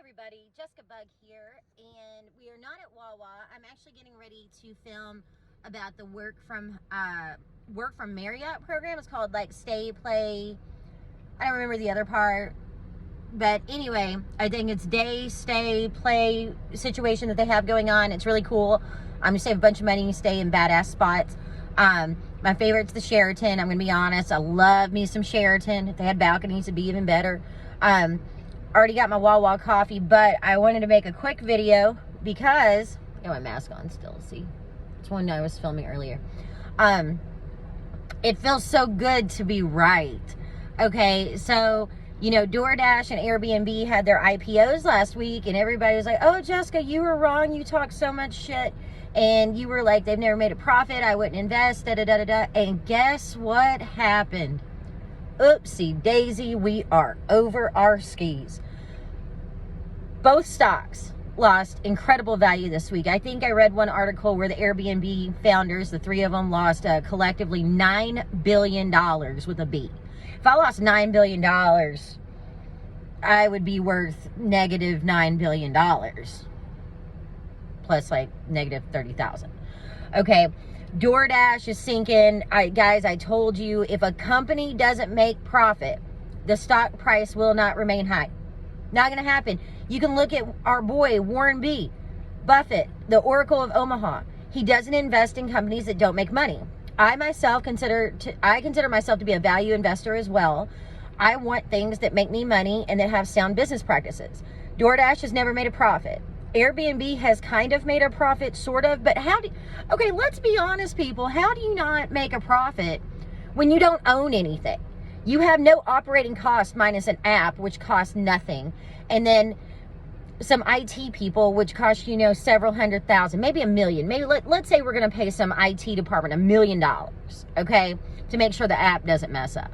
everybody, Jessica Bugg here, and we are not at Wawa. I'm actually getting ready to film about the work from Marriott program. It's called like Stay Play. I don't remember the other part, but anyway, I think it's Day Stay Play situation that they have going on. It's really cool. I'm gonna save a bunch of money, stay in badass spots. My favorite's the Sheraton. I'm gonna be honest, I love me some Sheraton. If they had balconies, it'd be even better. Already got my Wawa coffee, but I wanted to make a quick video because I got my mask on still. See, it's one I was filming earlier. It feels so good to be right. Okay, so you know, Doordash and Airbnb had their IPOs last week, and everybody was like, "Oh, Jessica, you were wrong. You talk so much shit." And you were like, they've never made a profit. I wouldn't invest, da da da da da. And guess what happened? Oopsie daisy, we are over our skis. Both stocks lost incredible value this week. I think I read one article where the Airbnb founders, the three of them, lost collectively $9 billion with a B. If I lost $9 billion, I would be worth negative $9 billion. Plus like negative 30,000. Okay. DoorDash is sinking. Guys, I told you, if a company doesn't make profit, the stock price will not remain high. Not going to happen. You can look at our boy, Warren B. Buffett, the Oracle of Omaha. He doesn't invest in companies that don't make money. I consider myself to be a value investor as well. I want things that make me money and that have sound business practices. DoorDash has never made a profit. Airbnb has kind of made a profit, sort of, but okay, let's be honest, people. How do you not make a profit when you don't own anything? You have no operating cost minus an app, which costs nothing, and then some IT people, which cost, you know, several $100,000, maybe $1 million. Maybe let's say we're going to pay some IT department $1 million, okay, to make sure the app doesn't mess up.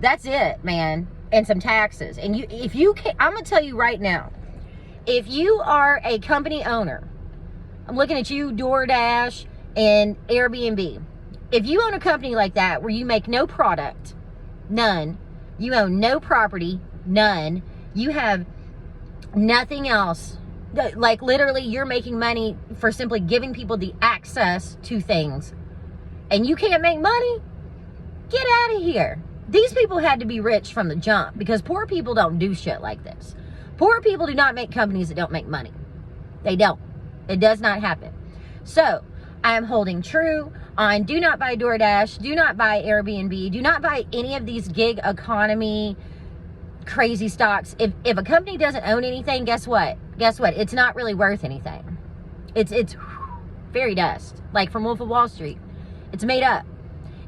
That's it, man, and some taxes. And I'm going to tell you right now, if you are a company owner, I'm looking at you, DoorDash and Airbnb. If you own a company like that where you make no product, none, you own no property, none, you have nothing else, like literally you're making money for simply giving people the access to things, and you can't make money, get out of here. These people had to be rich from the jump, because poor people don't do shit like this. Poor people do not make companies that don't make money. They don't. It does not happen. So I am holding true on do not buy DoorDash, do not buy Airbnb, do not buy any of these gig economy crazy stocks. If a company doesn't own anything, guess what? Guess what? It's not really worth anything. It's fairy dust, like from Wolf of Wall Street. It's made up.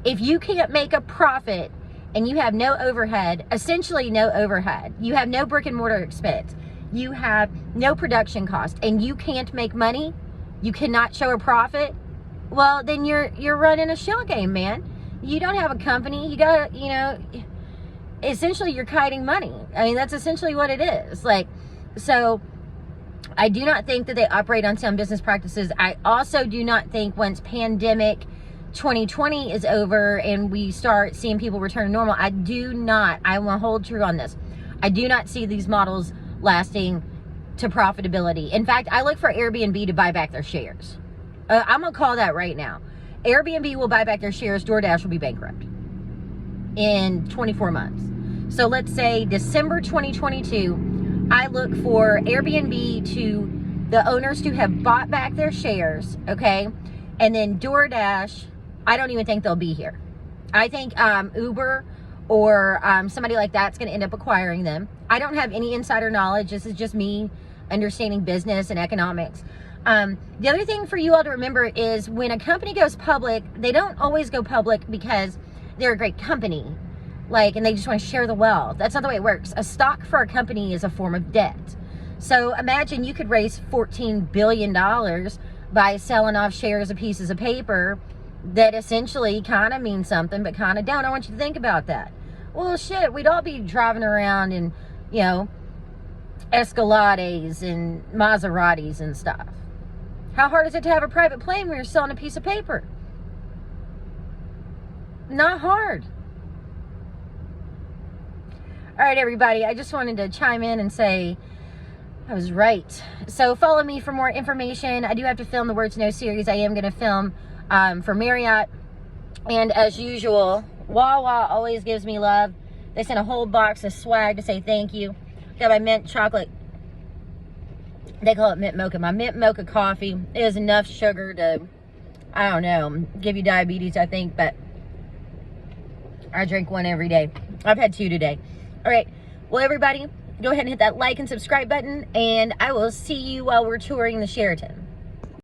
If you can't make a profit and you have no overhead, essentially no overhead, you have no brick and mortar expense, you have no production cost, and you can't make money, you cannot show a profit, well, then you're running a shell game, man. You don't have a company. You gotta, you know, essentially you're kiting money. I mean, that's essentially what it is. Like, so I do not think that they operate on sound business practices. I also do not think once pandemic 2020 is over and we start seeing people return to normal, I will hold true on this. I do not see these models lasting to profitability. In fact, I look for Airbnb to buy back their shares. I'm going to call that right now. Airbnb will buy back their shares. DoorDash will be bankrupt in 24 months. So let's say December 2022, I look for Airbnb the owners to have bought back their shares, okay? And then DoorDash, I don't even think they'll be here. I think Uber or somebody like that's going to end up acquiring them. I don't have any insider knowledge. This is just me understanding business and economics. The other thing for you all to remember is when a company goes public, they don't always go public because they're a great company, and they just want to share the wealth. That's not the way it works. A stock for a company is a form of debt. So imagine you could raise $14 billion by selling off shares of pieces of paper that essentially kind of mean something, but kind of don't. I want you to think about that. Well, shit, we'd all be driving around in, you know, Escalades and Maseratis and stuff. How hard is it to have a private plane when you're selling a piece of paper? Not hard. All right, everybody, I just wanted to chime in and say, I was right. So follow me for more information. I do have to film the Word to Know series. I am going to film for Marriott. And as usual, Wawa always gives me love. They sent a whole box of swag to say thank you. Got my mint chocolate. They call it mint mocha. My mint mocha coffee is enough sugar to, I don't know, give you diabetes, I think. But I drink one every day. I've had 2 today. All right. Well, everybody, go ahead and hit that like and subscribe button. And I will see you while we're touring the Sheraton.